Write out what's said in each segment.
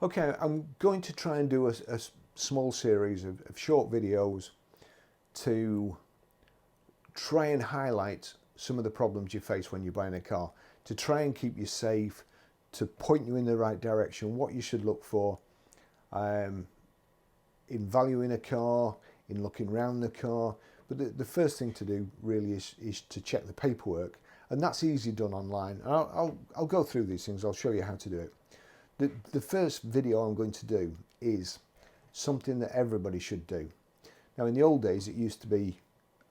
Okay, I'm going to try and do a small series of short videos to try and highlight some of the problems you face when you're buying a car, to try and keep you safe, to point you in the right direction, what you should look for in valuing a car, in looking around the car. But the first thing to do really is to check the paperwork, and that's easily done online. I'll go through these things, I'll show you how to do it. The first video I'm going to do is something that everybody should do. Now, in the old days, it used to be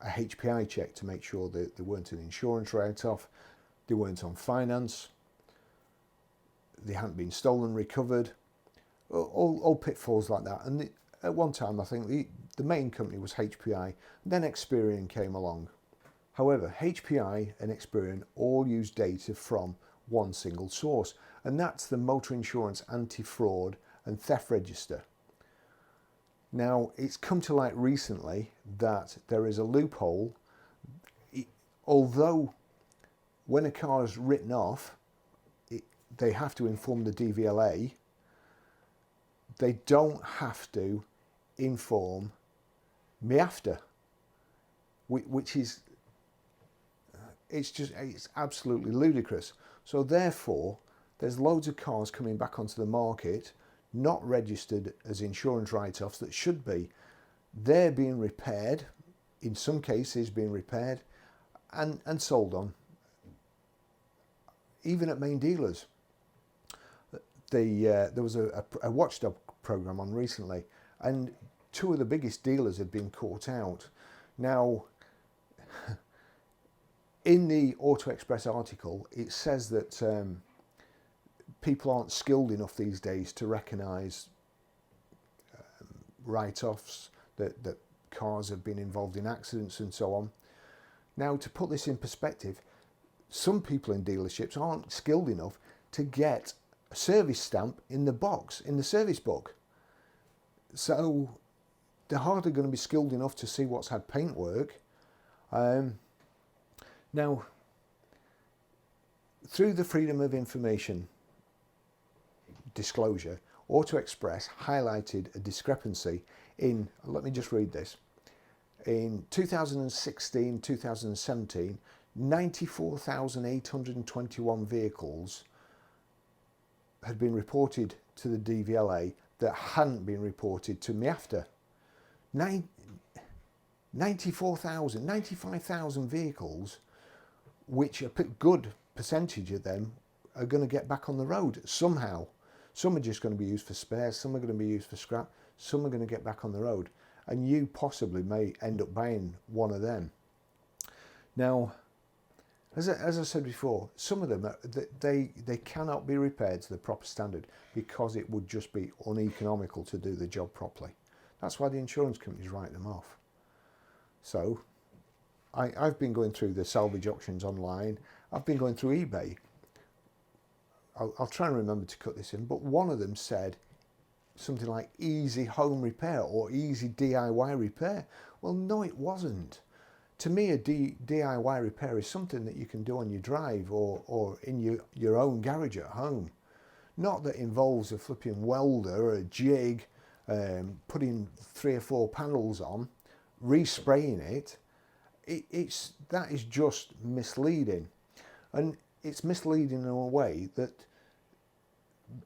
a HPI check to make sure that there weren't an insurance write-off, they weren't on finance, they hadn't been stolen, recovered, all pitfalls like that. And at one time, I think the main company was HPI, then Experian came along. However, HPI and Experian all use data from one single source, and that's the Motor Insurance Anti-Fraud and Theft Register. Now, it's come to light recently that there is a loophole. Although when a car is written off, they have to inform the DVLA, they don't have to inform MIAFTA, which is, it's absolutely ludicrous. So therefore, there's loads of cars coming back onto the market, not registered as insurance write-offs that should be. They're being repaired, in some cases being repaired and sold on, even at main dealers. There was a watchdog program on recently, and two of the biggest dealers have been caught out. Now, in the Auto Express article, it says that people aren't skilled enough these days to recognise write-offs, that cars have been involved in accidents and so on. Now, to put this in perspective, some people in dealerships aren't skilled enough to get a service stamp in the box, in the service book. So they're hardly going to be skilled enough to see what's had paintwork. Now, through the Freedom of Information disclosure, Auto Express highlighted a discrepancy in, let me just read this, in 2016-2017, 94,821 vehicles had been reported to the DVLA that hadn't been reported to MIAFTA. 95,000 vehicles, which a good percentage of them are going to get back on the road somehow. Some are just going to be used for spares, some are going to be used for scrap, some are going to get back on the road, and you possibly may end up buying one of them. Now, as I said before, some of them, they cannot be repaired to the proper standard because it would just be uneconomical to do the job properly. That's why the insurance companies write them off. So, I've been going through the salvage auctions online, I've been going through eBay. I'll try and remember to cut this in, but one of them said something like easy home repair or easy DIY repair. Well, no, it wasn't. To me, a DIY repair is something that you can do on your drive or in your own garage at home. Not that involves a flipping welder or a jig, putting 3 or 4 panels on, respraying it. That is just misleading. And it's misleading in a way that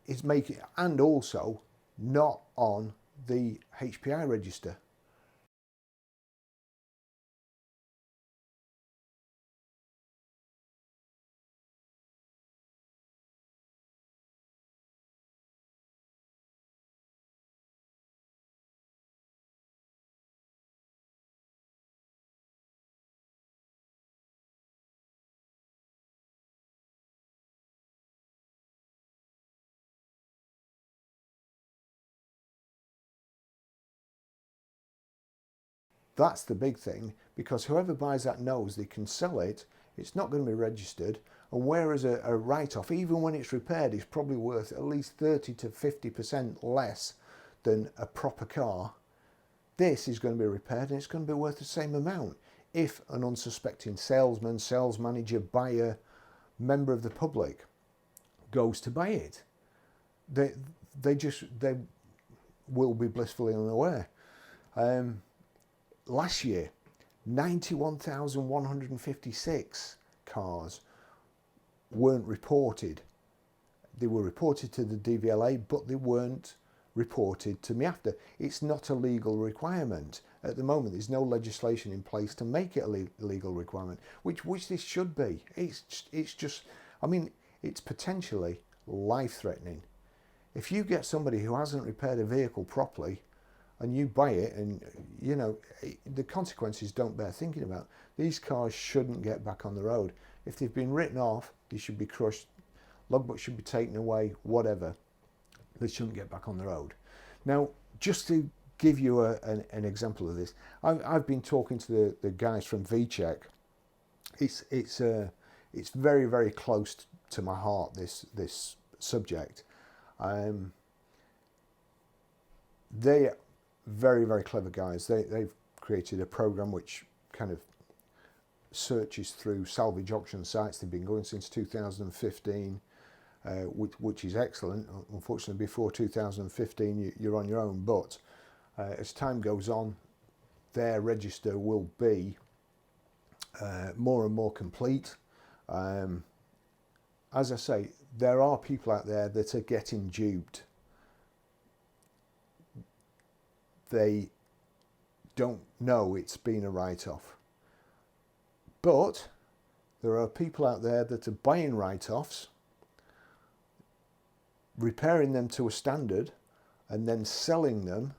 is making, and also not on the HPI register. That's the big thing, because whoever buys that knows they can sell it, it's not going to be registered, and whereas a write-off, even when it's repaired, is probably worth at least 30 to 50% less than a proper car, this is going to be repaired and it's going to be worth the same amount if an unsuspecting salesman, sales manager, buyer, member of the public goes to buy it. they will be blissfully unaware. Last year, 91,156 cars weren't reported. They were reported to the DVLA, but they weren't reported to me after. It's not a legal requirement. At the moment, there's no legislation in place to make it a legal requirement, which this should be. It's just, I mean, it's potentially life-threatening. If you get somebody who hasn't repaired a vehicle properly and you buy it, and you know, the consequences don't bear thinking about. These cars shouldn't get back on the road. If they've been written off, they should be crushed, logbooks should be taken away, whatever. They shouldn't get back on the road. Now, just to give you an example of this, I've been talking to the guys from VCheck. It's very, very close to my heart, this subject. They are very, very clever guys. They've created a program which kind of searches through salvage auction sites. They've been going since 2015, which is excellent. Unfortunately, before 2015, you're on your own. But as time goes on, their register will be more and more complete. As I say, there are people out there that are getting duped. They don't know it's been a write-off. But there are people out there that are buying write-offs, repairing them to a standard, and then selling them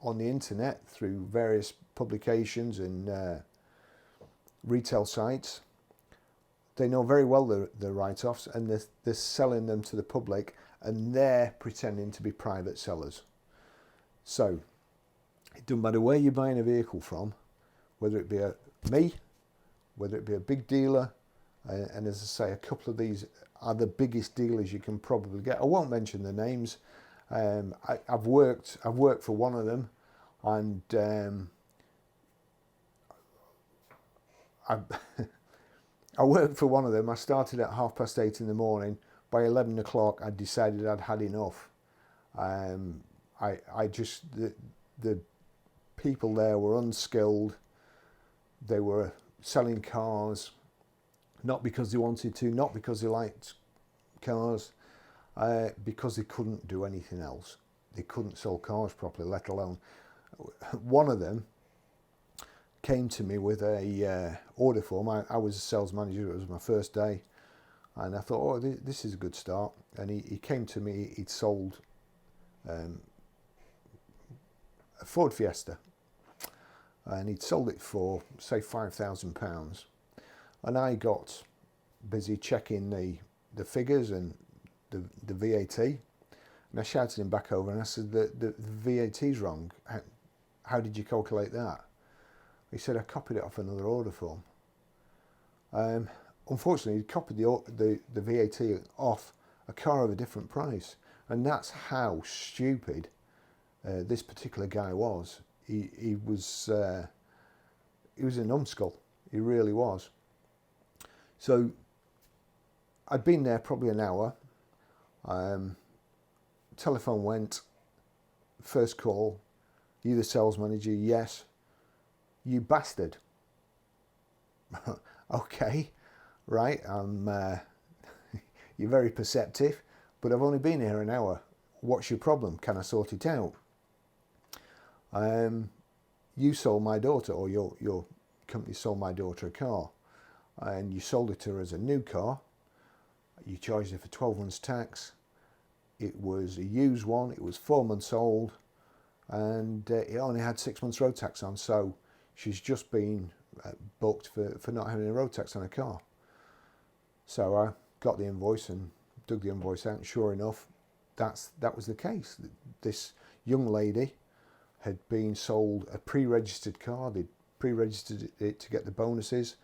on the internet through various publications and retail sites. They know very well the write-offs, and they're selling them to the public, and they're pretending to be private sellers. So it doesn't matter where you're buying a vehicle from, whether it be me, whether it be a big dealer, and as I say, a couple of these are the biggest dealers you can probably get. I won't mention the names. I've worked for one of them, and I worked for one of them. I started at 8:30 in the morning. By 11 o'clock, I decided I'd had enough. The people there were unskilled. They were selling cars, not because they wanted to, not because they liked cars, because they couldn't do anything else. They couldn't sell cars properly, let alone. One of them came to me with a order form. I was a sales manager. It was my first day, and I thought, oh, this is a good start. And he came to me. He'd sold a Ford Fiesta, and he'd sold it for, say, £5,000. And I got busy checking the figures and the VAT, and I shouted him back over, and I said, the VAT's wrong. How did you calculate that? He said, I copied it off another order form. Unfortunately, he copied the VAT off a car of a different price, and that's how stupid this particular guy was. He was a numbskull. He really was. So I'd been there probably an hour. Telephone went. First call. You the sales manager? Yes. You bastard. Okay, right. You're very perceptive, but I've only been here an hour. What's your problem? Can I sort it out? You sold my daughter, or your company sold my daughter a car, and you sold it to her as a new car. You charged her for 12 months tax. It was a used one. It was 4 months old, and it only had 6 months road tax on. So she's just been booked for not having a road tax on her car. So I got the invoice and dug the invoice out, and sure enough, that was the case. This young lady had been sold a pre-registered car. They'd pre-registered it to get the bonuses.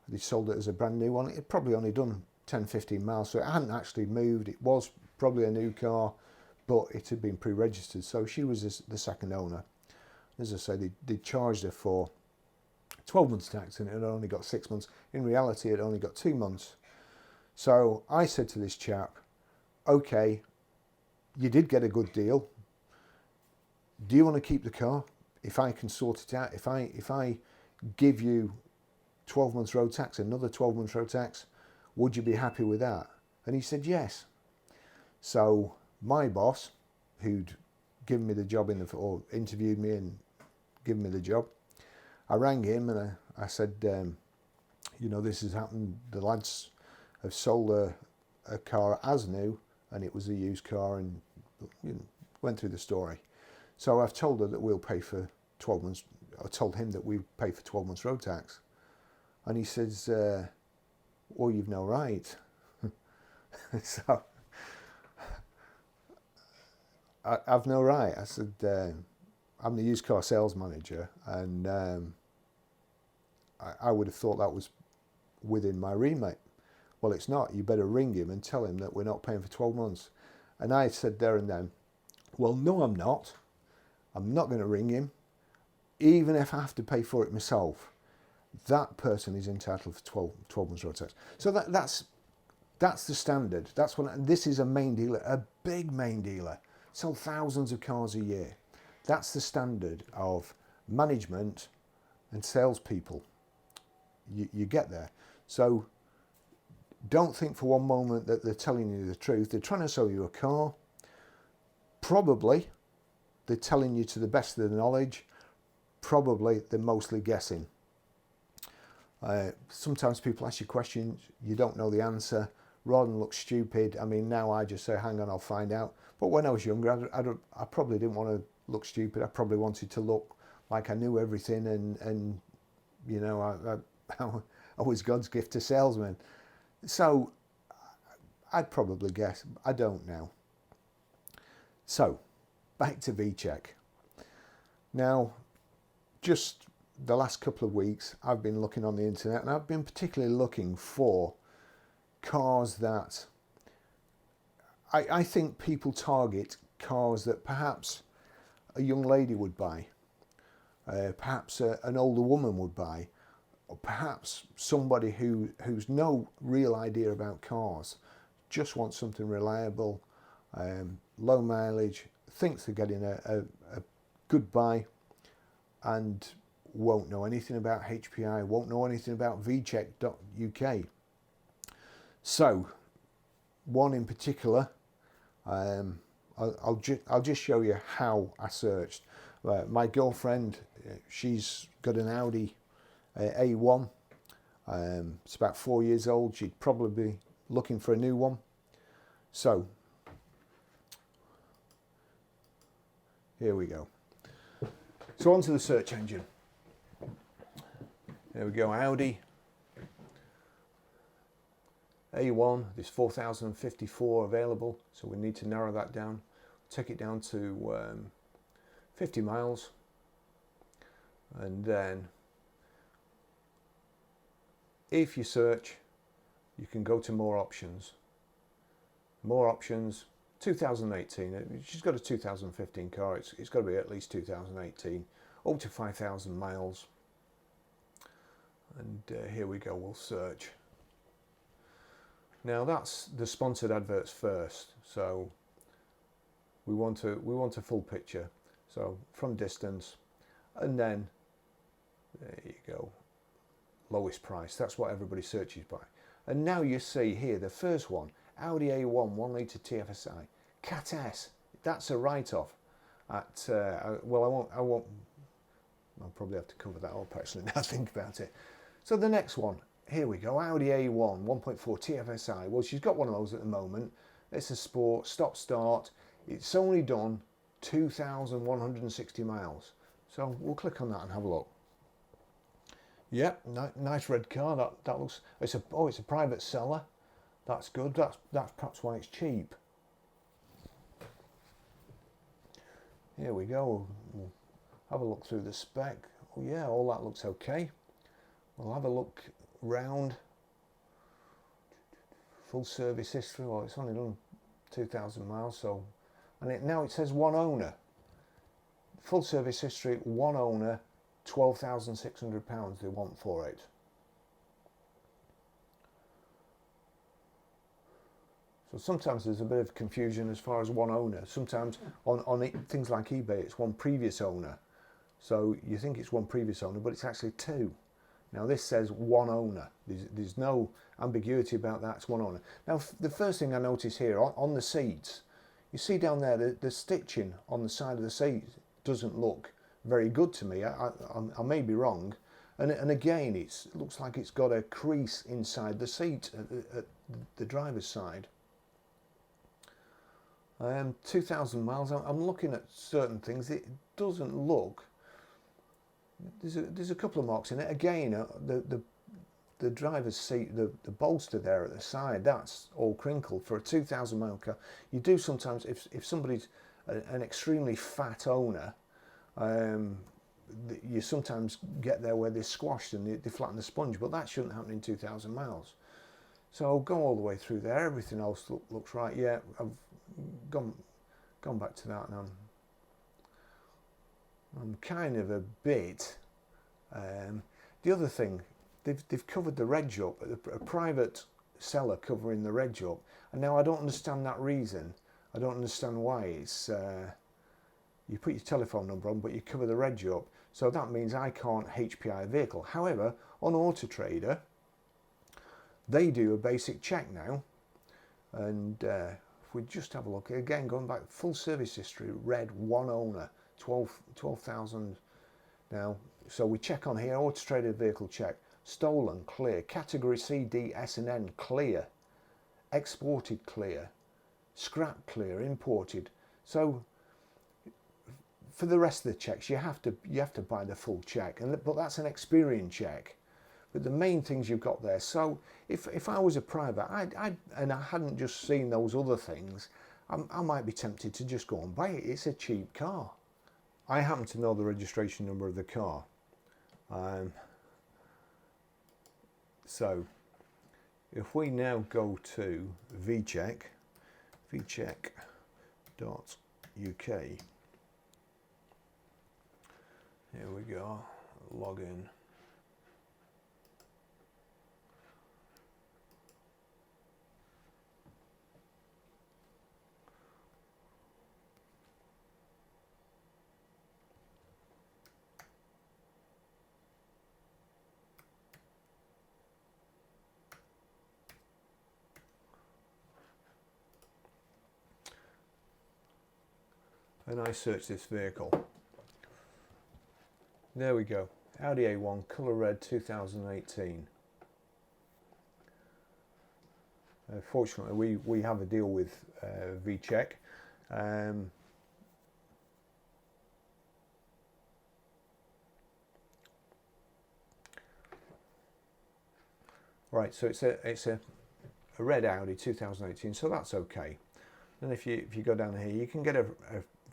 They sold it as a brand new one. It had probably only done 10-15 miles, so it hadn't actually moved. It was probably a new car, but it had been pre-registered, so she was the second owner. As I say, they charged her for 12 months tax, and it had only got 6 months. In reality, it only got 2 months. So I said to this chap, okay, you did get a good deal. Do you want to keep the car? If I can sort it out, if I give you 12 months road tax, another 12 months road tax, would you be happy with that? And he said yes. So my boss, who'd given me the job or interviewed me and given me the job, I rang him and I said, you know, this has happened. The lads have sold a car as new, and it was a used car, and you know, went through the story. So I've told her that we'll pay for 12 months. I told him that we pay for 12 months road tax, and he says, "Well, you've no right." So I've no right. I said, I'm the used car sales manager, and I would have thought that was within my remit. Well, it's not. You better ring him and tell him that we're not paying for 12 months. And I said there and then, well, no, I'm not. I'm not going to ring him. Even if I have to pay for it myself, that person is entitled for 12 months road tax. So that's the standard. That's what. This is a main dealer, a big main dealer. Sell thousands of cars a year. That's the standard of management and salespeople. You get there. So don't think for one moment that they're telling you the truth. They're trying to sell you a car. Probably they're telling you to the best of their knowledge. Probably they're mostly guessing. Sometimes people ask you questions, you don't know the answer. Rather than look stupid, I mean, now I just say, hang on, I'll find out. But when I was younger, I probably didn't want to look stupid. I probably wanted to look like I knew everything, and you know, I was God's gift to salesmen. So I'd probably guess. I don't know. So back to VCheck. Now, just the last couple of weeks, I've been looking on the internet, and I've been particularly looking for cars that I think people target cars that perhaps a young lady would buy, perhaps an older woman would buy, or perhaps somebody who's no real idea about cars, just wants something reliable, low mileage, thinks they're getting a good buy, and won't know anything about HPI, won't know anything about VCheck UK. So, one in particular, I'll just show you how I searched. My girlfriend, she's got an Audi A1. It's about 4 years old. She'd probably be looking for a new one. So, here we go. So onto the search engine. There we go, Audi A1, there's 4,054 available, so we need to narrow that down. Take it down to 50 miles, and then if you search, you can go to more options. More options, 2018. She's got a 2015 car, it's got to be at least 2018, up to 5,000 miles. And here we go, we'll search. Now that's the sponsored adverts first, so we want a full picture. So from distance, and then there you go, lowest price. That's what everybody searches by. And now you see here the first one, Audi A1 1 litre TFSI, Cat S. That's a write-off. At well, I'll probably have to cover that up actually now I think about it. So the next one. Here we go, Audi A1 1.4 TFSI. Well, she's got one of those at the moment. It's a sport, stop-start. It's only done 2,160 miles. So we'll click on that and have a look. Yep, nice red car. That looks. It's a private seller. That's good. That's perhaps why it's cheap. Here we go. We'll have a look through the spec. Oh yeah, all that looks okay. We'll have a look round. Full service history. Well, it's only done 2,000 miles, so, and now it says one owner. Full service history, one owner, £12,600 they want for it. So sometimes there's a bit of confusion as far as one owner. Sometimes on things like eBay, it's one previous owner. So you think it's one previous owner, but it's actually two. Now this says one owner. There's no ambiguity about that. It's one owner. Now the first thing I notice here on the seats, you see down there the stitching on the side of the seat doesn't look very good to me. I may be wrong. And again, it looks like it's got a crease inside the seat at the driver's side. 2,000 miles. I'm looking at certain things. It doesn't look. There's a couple of marks in it. Again, the driver's seat, the bolster there at the side, that's all crinkled for a 2,000 mile car. You do sometimes, if somebody's an extremely fat owner, you sometimes get there where they're squashed and they flatten the sponge, but that shouldn't happen in 2,000 miles. So I'll go all the way through there. Everything else looks right. Yeah, I've gone back to that, and I'm kind of a bit. The other thing, they've covered the reg up, a private seller covering the reg up, and now I don't understand that reason. I don't understand why it's. You put your telephone number on, but you cover the reg up, so that means I can't HPI a vehicle. However, on Auto Trader, they do a basic check now, and if we just have a look again, going back, full service history, red, one owner, 12,000 now. So we check on here, Auto Trader vehicle check, stolen, clear, category C, D, S and N, clear, exported, clear, scrap, clear, imported. So for the rest of the checks, you have to buy the full check, but that's an Experian check. But the main things you've got there. So if I was a private, and I hadn't just seen those other things, I might be tempted to just go and buy it. It's a cheap car. I happen to know the registration number of the car. So if we now go to VCheck, VCheck.UK. Here we go, log in. And I search this vehicle. There we go, Audi A1, colour red, 2018. Fortunately, we have a deal with VCheck. Right, so it's a red Audi 2018, so that's okay. And if you go down here, you can get a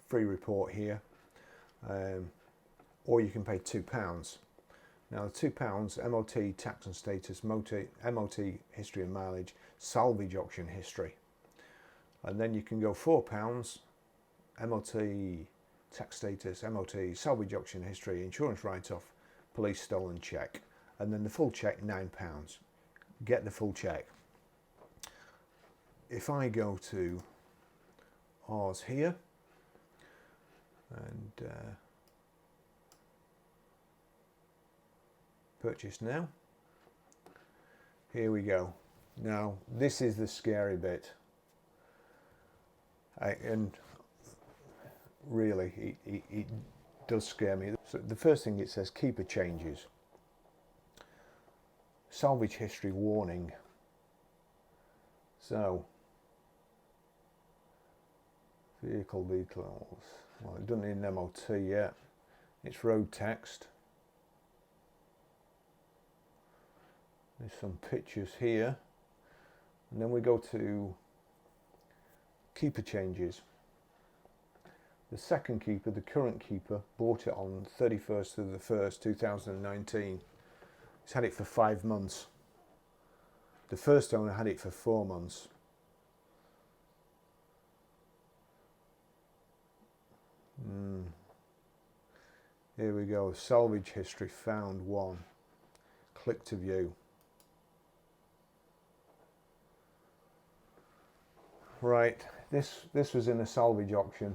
free report here. Or you can pay £2. Now the £2, MOT, tax and status, MOT history and mileage, salvage option history. And then you can go £4, MOT, tax status, MOT, salvage option history, insurance write-off, police stolen check. And then the full check, £9. Get the full check. If I go to ours here, and purchase now. Here we go. Now this is the scary bit, and really it does scare me. So the first thing it says, keeper changes, salvage history warning. So vehicle details, well, it doesn't need an MOT yet. It's road text. There's some pictures here, and then we go to keeper changes. The second keeper, the current keeper, bought it on 31st of the 1st 2019. He's had it for 5 months. The first owner had it for 4 months. Here we go, salvage history found 1. Click to view. Right, this was in a salvage auction,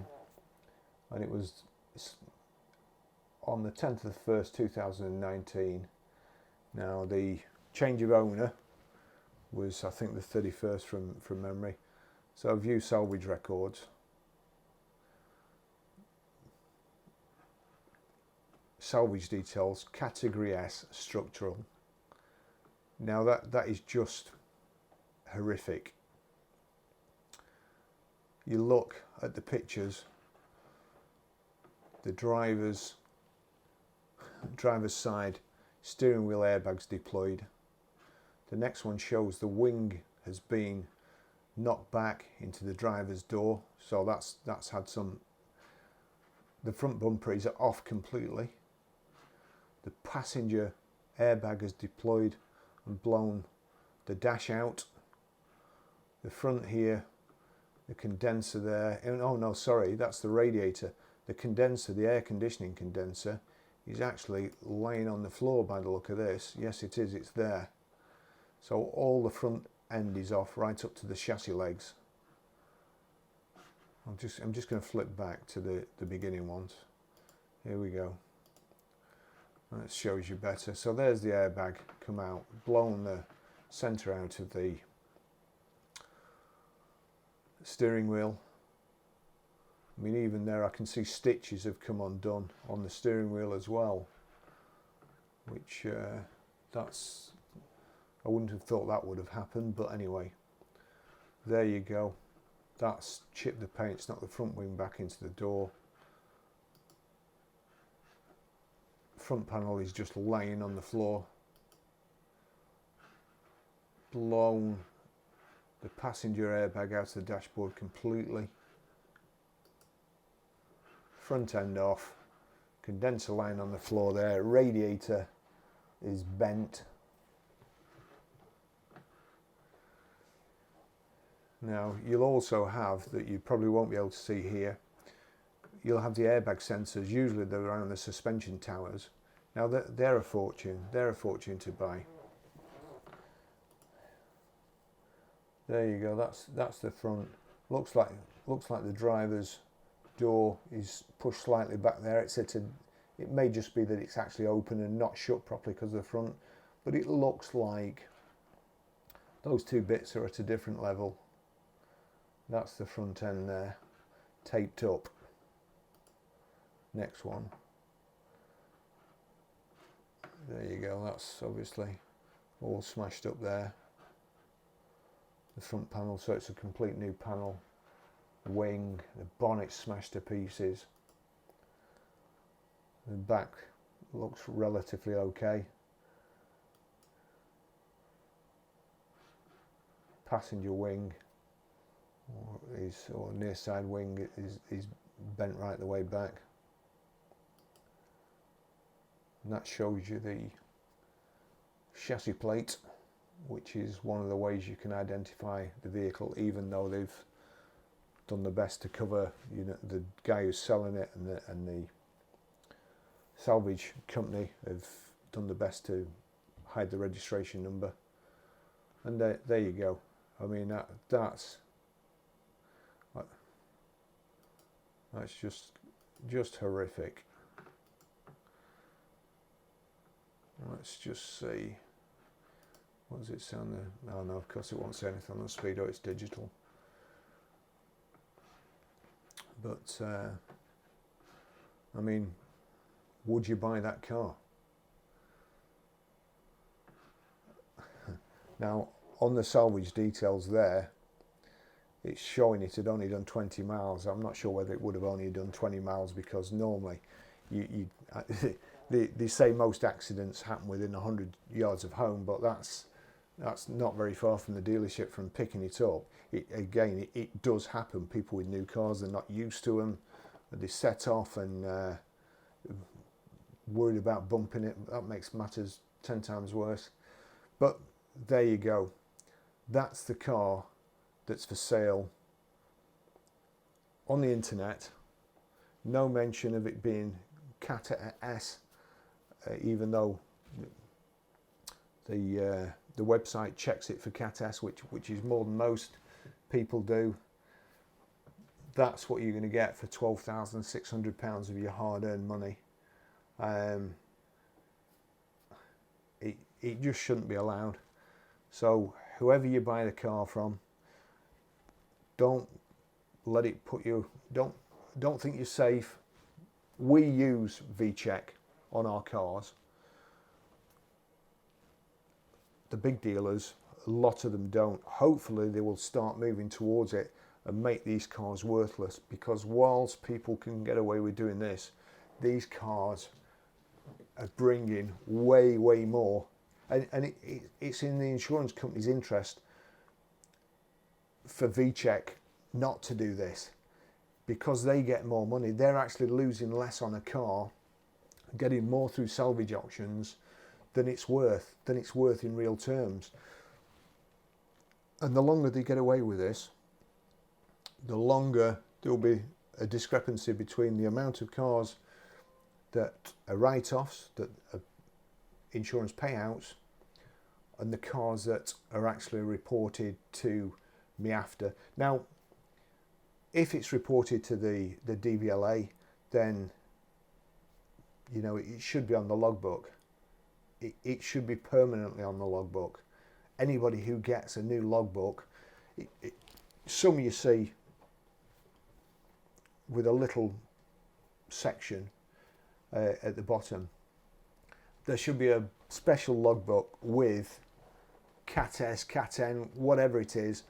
and it was on the 10th of the 1st 2019. Now the change of owner was, I think, the 31st from memory. So view salvage records. Salvage details, category S, structural. Now that is just horrific. You look at the pictures, the driver's side steering wheel airbags deployed. The next one shows the wing has been knocked back into the driver's door, so that's had some. The front bumper is off completely. The passenger airbag has deployed and blown the dash out. The front here, the condenser there, oh no, sorry, that's the radiator. The condenser, the air conditioning condenser, is actually laying on the floor by the look of this. Yes, it is, it's there. So all the front end is off right up to the chassis legs. I'm just going to flip back to the beginning ones. Here we go. That shows you better. So there's the airbag come out, blown the centre out of the steering wheel. I mean, even there I can see stitches have come undone on the steering wheel as well, which that's, I wouldn't have thought that would have happened, but anyway, there you go. That's chipped the paint, it's knocked the front wing back into the door. Front panel is just laying on the floor. Blown the passenger airbag out of the dashboard completely. Front end off. Condenser line on the floor there. Radiator is bent. Now you'll also have, that you probably won't be able to see here, you'll have the airbag sensors. Usually they're around the suspension towers. Now they're a fortune. They're a fortune to buy. There you go. That's the front. Looks like the driver's door is pushed slightly back there. It may just be that it's actually open and not shut properly because of the front, but it looks like those two bits are at a different level. That's the front end there, taped up. Next one. There you go, that's obviously all smashed up there. The front panel, so it's a complete new panel. Wing, the bonnet smashed to pieces. The back looks relatively okay. Passenger wing, or near side wing is bent right the way back. And that shows you the chassis plate, which is one of the ways you can identify the vehicle, even though they've done the best to cover, you know, the guy who's selling it and the salvage company have done the best to hide the registration number. And there you go. I mean, that's just horrific. Let's just see. What does it say on the? Oh no, of course it won't say anything on the speedo. It's digital. But I mean, would you buy that car? Now, on the salvage details there, it's showing it had only done 20 miles. I'm not sure whether it would have only done 20 miles, because normally they say most accidents happen within 100 yards of home, but that's not very far from the dealership from picking it up. It does happen. People with new cars, they're not used to them. They set off and worried about bumping it. That makes matters 10 times worse. But there you go. That's the car that's for sale on the internet. No mention of it being Cat S, even though the website checks it for Cat S, which is more than most people do. that's what you're going to get for £12,600 of your hard-earned money. It just shouldn't be allowed. So whoever you buy the car from, don't let it put you, don't think you're safe. We use VCheck on our cars. The big dealers, a lot of them don't. Hopefully they will start moving towards it and make these cars worthless, because whilst people can get away with doing this, these cars are bringing way more, and it's in the insurance company's interest for VCheck not to do this, because they get more money. They're actually losing less on a car, getting more through salvage auctions than it's worth in real terms. And the longer they get away with this, the longer there will be a discrepancy between the amount of cars that are write-offs, that are insurance payouts, and the cars that are actually reported to me after. Now, if it's reported to the DVLA, then, you know, it should be on the logbook. It should be permanently on the logbook. Anybody who gets a new logbook, some you see with a little section at the bottom. There should be a special logbook with Cat S, Cat N, whatever it is,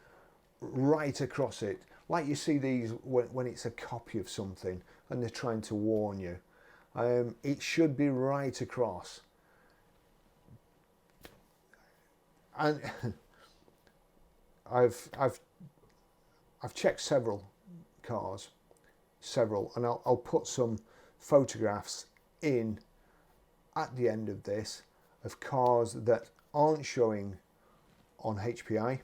right across it. Like you see these when it's a copy of something and they're trying to warn you. It should be right across. And I've checked several cars, and I'll put some photographs in at the end of this of cars that aren't showing on HPI,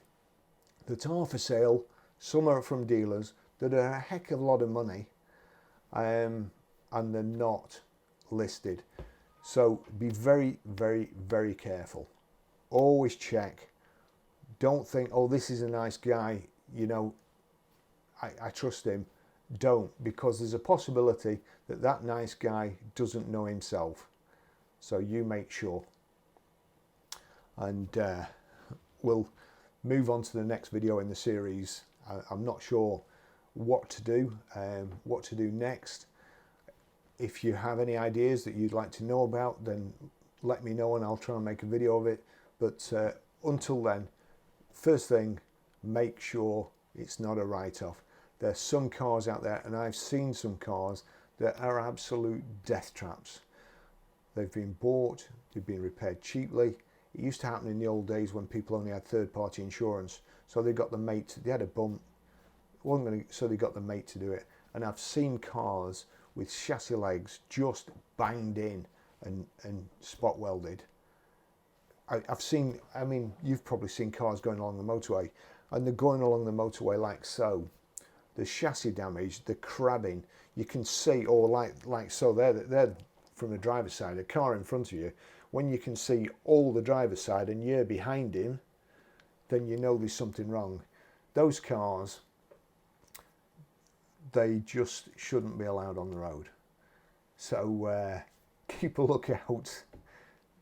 that are for sale. Some are from dealers that are a heck of a lot of money, and they're not listed. So be very careful. Always check. Don't think, oh, this is a nice guy, you know, I trust him. Don't, because there's a possibility that that nice guy doesn't know himself. So you make sure. And we'll move on to the next video in the series. I'm not sure what to do next. If you have any ideas that you'd like to know about, then let me know and I'll try and make a video of it. But until then, first thing, make sure it's not a write-off. There's some cars out there, and I've seen some cars that are absolute death traps. They've been bought, they've been repaired cheaply. It used to happen in the old days when people only had third-party insurance. So they got the mate, they had a bump, so they got the mate to do it. And I've seen cars with chassis legs just banged in and spot welded. I've seen, I mean, you've probably seen cars going along the motorway, and they're going along the motorway like so. The chassis damage, the crabbing, you can see, or like so, they're from the driver's side, a car in front of you. When you can see all the driver's side and you're behind him, then you know there's something wrong. Those cars, they just shouldn't be allowed on the road. So keep a lookout.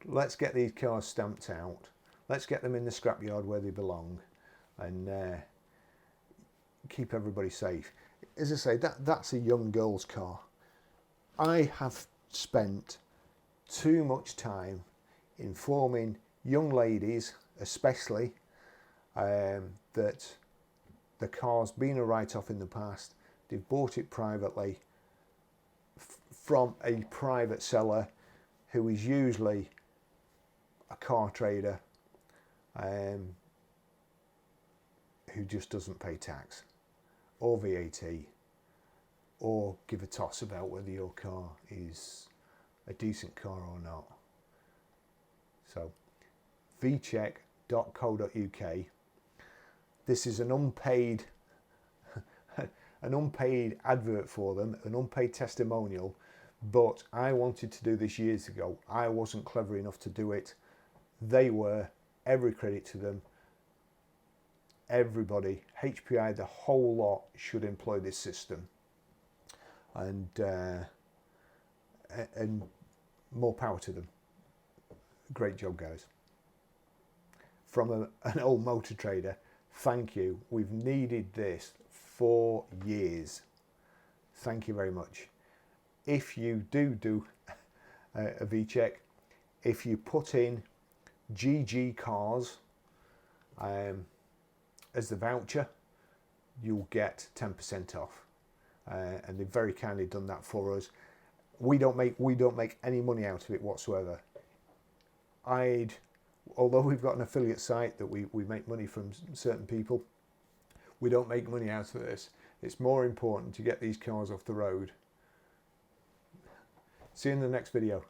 Let's get these cars stamped out. Let's get them in the scrapyard where they belong, and keep everybody safe. As I say, that's a young girl's car. I have spent too much time informing young ladies, especially, that the car's been a write-off in the past. They've bought it privately from a private seller who is usually a car trader, who just doesn't pay tax or VAT or give a toss about whether your car is a decent car or not. So VCheck.co.uk. This is an unpaid advert for them, an unpaid testimonial, but I wanted to do this years ago. I wasn't clever enough to do it. They were. Every credit to them. everybody, HPI, the whole lot should employ this system, and more power to them. Great job, guys. From an old motor trader, thank you. We've needed this for years. Thank you very much. If you do a VCheck, if you put in GG cars as the voucher, you'll get 10% off, and they've very kindly done that for us. We don't make any money out of it whatsoever. Although we've got an affiliate site that we make money from certain people, we don't make money out of this. It's more important to get these cars off the road. See you in the next video.